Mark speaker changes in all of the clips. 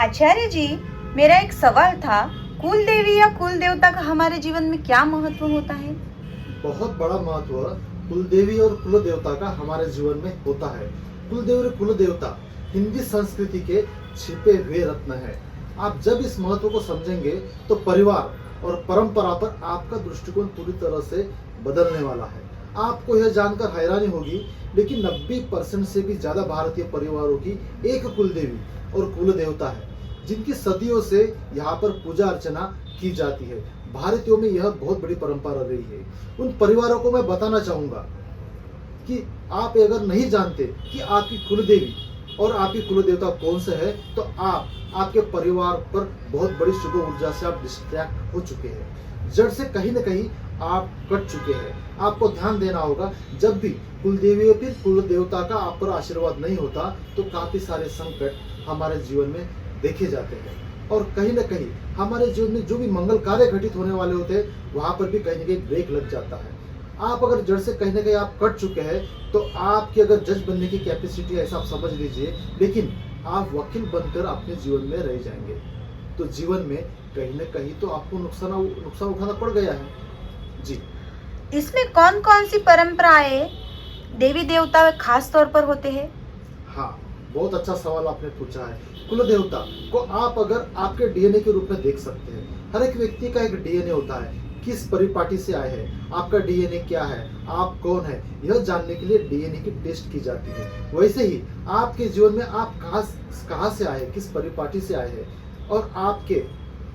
Speaker 1: आचार्य जी, मेरा एक सवाल था। कुल देवी या कुल देवता का हमारे जीवन में क्या महत्व होता है?
Speaker 2: बहुत बड़ा महत्व कुलदेवी और कुल देवता का हमारे जीवन में होता है। कुलदेवी और कुल देवता हिंदी संस्कृति के छिपे हुए रत्न है। आप जब इस महत्व को समझेंगे तो परिवार और परंपरा पर आपका दृष्टिकोण पूरी तरह से बदलने वाला है। आपको यह जानकर हैरानी होगी, लेकिन 90% से भी ज्यादा भारतीय परिवारों की एक कुलदेवी और कुल देवता है, जिनकी सदियों से यहाँ पर पूजा अर्चना की जाती है। भारतीयों में यह बहुत बड़ी परंपरा रही है। उन परिवारों को मैं बताना चाहूंगा कि आप अगर नहीं जानते कि आपकी कुलदेवी और आपकी कुल देवता कौन से है, तो आपके परिवार पर बहुत बड़ी शुभ ऊर्जा से आप डिस्ट्रैक्ट हो चुके हैं। जड़ से कहीं ना कहीं आप कट चुके हैं। आपको ध्यान देना होगा, जब भी कुलदेवी या फिर कुल देवता का आप पर आशीर्वाद नहीं होता तो काफी सारे संकट हमारे जीवन में देखे जाते हैं, और कहीं ना कहीं हमारे जीवन में जो भी मंगल कार्य घटित होने वाले होते हैं वहां पर भी कहीं ना कहीं ब्रेक लग जाता है। आप अगर जड़ से कहीं ना कहीं आप कट चुके हैं तो आपकी अगर जज बनने की कैपेसिटी है ऐसा आप समझ लीजिए, लेकिन आप वकील बनकर अपने जीवन में रह जाएंगे। तो जीवन में कहीं ना कहीं तो आपको नुकसान उठाना पड़ गया है। जी,
Speaker 1: इसमें कौन कौन सी परंपराएं देवी देवता खास तौर पर होते हैं?
Speaker 2: हाँ, बहुत अच्छा सवाल आपने पूछा है। कुल देवता को आप अगर आपके डीएनए के रूप में देख सकते हैं। हर एक व्यक्ति का एक डीएनए होता है। किस परिपाटी से आए हैं, आपका डीएनए क्या है, आप कौन है, यह जानने के लिए डीएनए की टेस्ट की जाती है। वैसे ही आपके जीवन में आप कहाँ से आए, किस परिपाटी से आए हैं, और आपके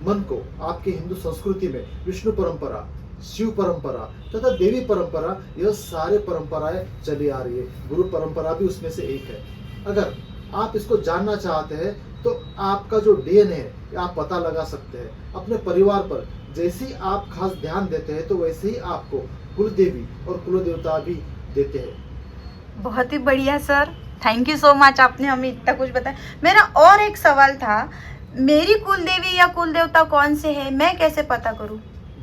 Speaker 2: मन को आपके हिंदू संस्कृति में विष्णु परंपरा, शिव परंपरा तथा देवी परंपरा, यह सारे परंपराएं चली आ रही है। गुरु परंपरा भी उसमें से एक है। अगर आप इसको जानना चाहते हैं तो आपका जो डीएनए है आप पता लगा सकते हैं अपने परिवार पर। जैसे ही आप खास ध्यान देते हैं तो वैसे ही आपको कुल देवी और कुल देवता भी देते हैं।
Speaker 1: बहुत ही बढ़िया sir, thank you so much, आपने हमें इतना कुछ बताया। मेरा और एक सवाल था, मेरी कुल देवी या कुल देवता कौन से है, मैं कैसे पता करूं?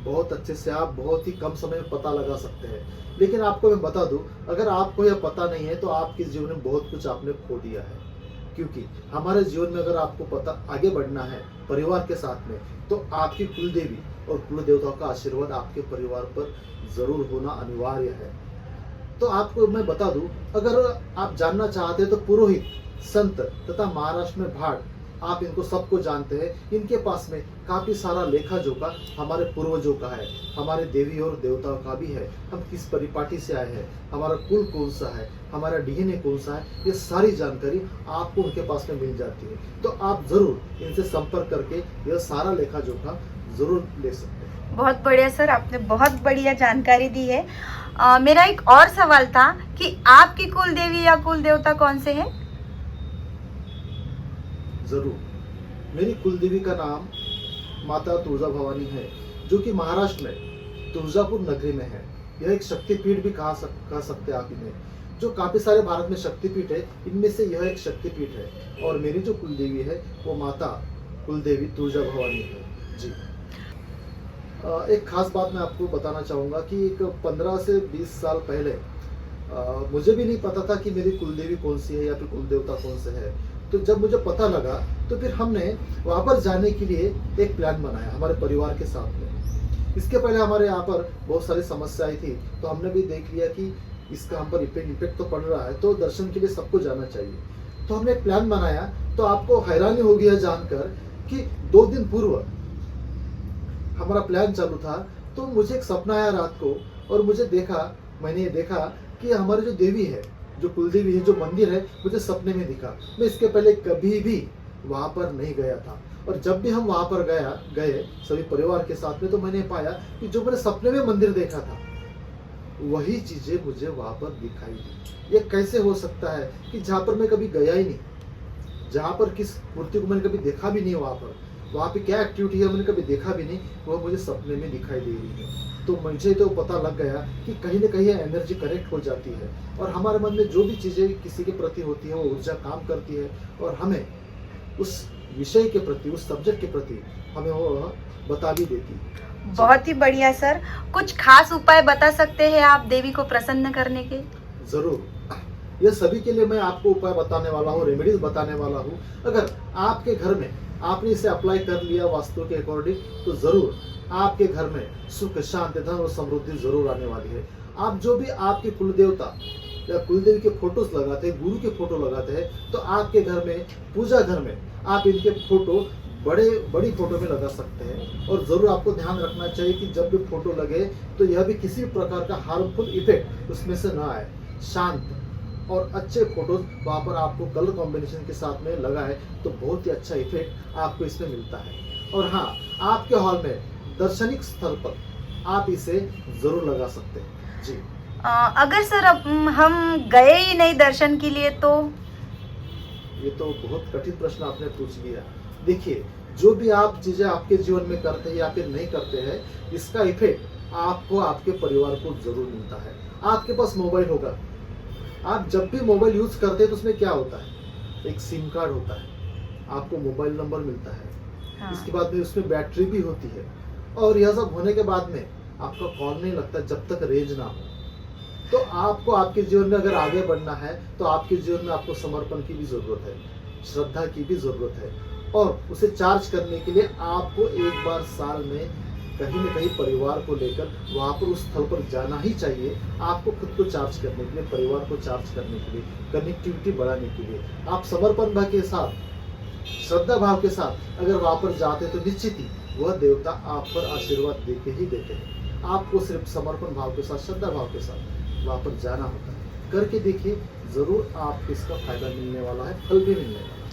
Speaker 2: बहुत अच्छे से आप बहुत ही कम समय में पता लगा सकते हैं, लेकिन आपको मैं बता दूं, अगर आपको यह पता नहीं है तो आपके जीवन में बहुत कुछ आपने खो दिया है। क्योंकि हमारे जीवन में अगर आपको पता आगे बढ़ना है परिवार के साथ में, तो आपकी कुल देवी और कुल देवताओं का आशीर्वाद आपके परिवार पर जरूर होना अनिवार्य है। तो आपको मैं बता दूं, अगर आप जानना चाहते हैं तो पुरोहित, संत तथा महाराष्ट्र में भाट, आप इनको सबको जानते हैं। इनके पास में काफी सारा लेखा जोखा हमारे पूर्वजों का है, हमारे देवी और देवताओं का भी है। हम किस परिपाटी से आए हैं, हमारा कुल कौन सा है, हमारा डीएनए कौन सा है, ये सारी जानकारी आपको उनके पास में मिल जाती है। तो आप जरूर इनसे संपर्क करके यह सारा लेखा जोखा जरूर ले सकते हैं।
Speaker 1: बहुत बढ़िया सर, आपने बहुत बढ़िया जानकारी दी है। मेरा एक और सवाल था कि आपकी कुल देवी या कुल देवता कौन से हैं?
Speaker 2: जरूर, मेरी कुलदेवी का नाम माता तुळजा भवानी है, जो कि महाराष्ट्र में तुळजापुर नगरी में है। यह एक शक्तिपीठ भी कह सकते हैं आप इन्हें। जो काफी सारे भारत में शक्तिपीठ है, इनमें से यह एक शक्तिपीठ है। और मेरी जो कुलदेवी है वो माता कुलदेवी तुळजा भवानी है। जी, एक खास बात मैं आपको बताना चाहूंगा कि एक 15 से 20 साल पहले मुझे भी नहीं पता था कि मेरी कुलदेवी कौन सी है या फिर कुलदेवता कौन से है। तो जब मुझे पता लगा तो फिर हमने वहाँ पर जाने के लिए एक प्लान बनाया हमारे परिवार के साथ में। इसके पहले हमारे यहाँ पर बहुत सारी समस्याएं थी, तो हमने भी देख लिया कि इसका हम पर इम्पैक्ट तो पड़ रहा है, तो दर्शन के लिए सबको जाना चाहिए। तो हमने एक प्लान बनाया। तो आपको हैरानी होगी यह जानकर कि 2 दिन पूर्व हमारा प्लान चालू था, तो मुझे एक सपना आया रात को, और मैंने ये देखा कि हमारी जो देवी है, जो कुलदेवी है, जो मंदिर है, मुझे सपने में दिखा। मैं इसके पहले कभी भी वहां पर नहीं गया था, और जब भी हम वहां पर गए सभी परिवार के साथ में, तो मैंने पाया कि जो मैंने सपने में मंदिर देखा था वही चीजें मुझे वहां पर दिखाई दी। ये कैसे हो सकता है कि जहाँ पर मैं कभी गया ही नहीं, जहाँ पर किस मूर्ति को मैंने कभी देखा भी नहीं, वहाँ पे क्या एक्टिविटी है मैंने कभी देखा भी नहीं, वो मुझे सपने में दिखाई दे रही है। तो मुझे तो पता लग गया कि कहीं ना कहीं एनर्जी कनेक्ट हो जाती है, और हमारे मन में जो भी चीज़ें किसी के प्रति होती है वो ऊर्जा काम करती है, और हमें उस विषय के प्रति, उस सब्जेक्ट के प्रति हमें वो बता भी देती है।
Speaker 1: बहुत ही बढ़िया सर, कुछ खास उपाय बता सकते हैं आप देवी को प्रसन्न करने के?
Speaker 2: जरूर, यह सभी के लिए मैं आपको उपाय बताने वाला हूँ, रेमेडीज बताने वाला हूँ। अगर आपके घर में आपने इसे अप्लाई कर लिया वास्तु के अकॉर्डिंग, तो जरूर आपके घर में सुख शांति धन और समृद्धि जरूर आने वाली है। आप जो भी आपके कुल देवता या कुलदेवी के फोटोज लगाते हैं, गुरु के फोटो लगाते हैं, तो आपके घर में पूजा घर में आप इनके फोटो बड़ी फोटो में लगा सकते हैं। और जरूर आपको ध्यान रखना चाहिए कि जब भी फोटो लगे तो यह भी किसी भी प्रकार का हार्मफुल इफेक्ट उसमें से ना आए। शांत और अच्छे फोटोज वहाँ पर आपको कलर कॉम्बिनेशन के साथ में लगाए तो बहुत ही अच्छा इफेक्ट आपको इसमें मिलता है। और हाँ, आपके हॉल में दर्शनिक स्थल पर आप इसे जरूर लगा सकते हैं जी।
Speaker 1: अगर सर अब हम गए ही नहीं दर्शन के लिए तो?
Speaker 2: ये तो बहुत कठिन प्रश्न आपने पूछ लिया। देखिए, जो भी आप चीजें आपके जीवन में करते हैं या फिर नहीं करते हैं, इसका इफेक्ट आपको आपके परिवार को जरूर मिलता है। आपके पास मोबाइल होगा, आप जब भी मोबाइल यूज करते हैं तो उसमें क्या होता है, एक सिम कार्ड होता है, आपको मोबाइल नंबर मिलता है।
Speaker 1: हाँ।
Speaker 2: इसके बाद में उसमें बैटरी भी होती है। और यह सब होने के बाद में आपका कॉल नहीं लगता जब तक रेंज ना हो। तो आपको आपके जीवन में अगर आगे बढ़ना है तो आपके जीवन में आपको समर्पण की भी जरूरत है, श्रद्धा की भी जरूरत है। और उसे चार्ज करने के लिए आपको एक बार साल में कहीं न कहीं परिवार को लेकर वहाँ पर उस स्थल पर जाना ही चाहिए। आपको खुद को चार्ज करने के लिए, परिवार को चार्ज करने के लिए, कनेक्टिविटी बढ़ाने के लिए आप समर्पण भाव के साथ, श्रद्धा भाव के साथ अगर वहाँ पर जाते तो निश्चित ही वह देवता आप पर आशीर्वाद देके ही देते हैं। आपको सिर्फ समर्पण भाव के साथ, श्रद्धा भाव के साथ वहाँ पर जाना होता है। करके देखिए, जरूर आपको इसका फायदा मिलने वाला है, फल भी मिलने वाला है।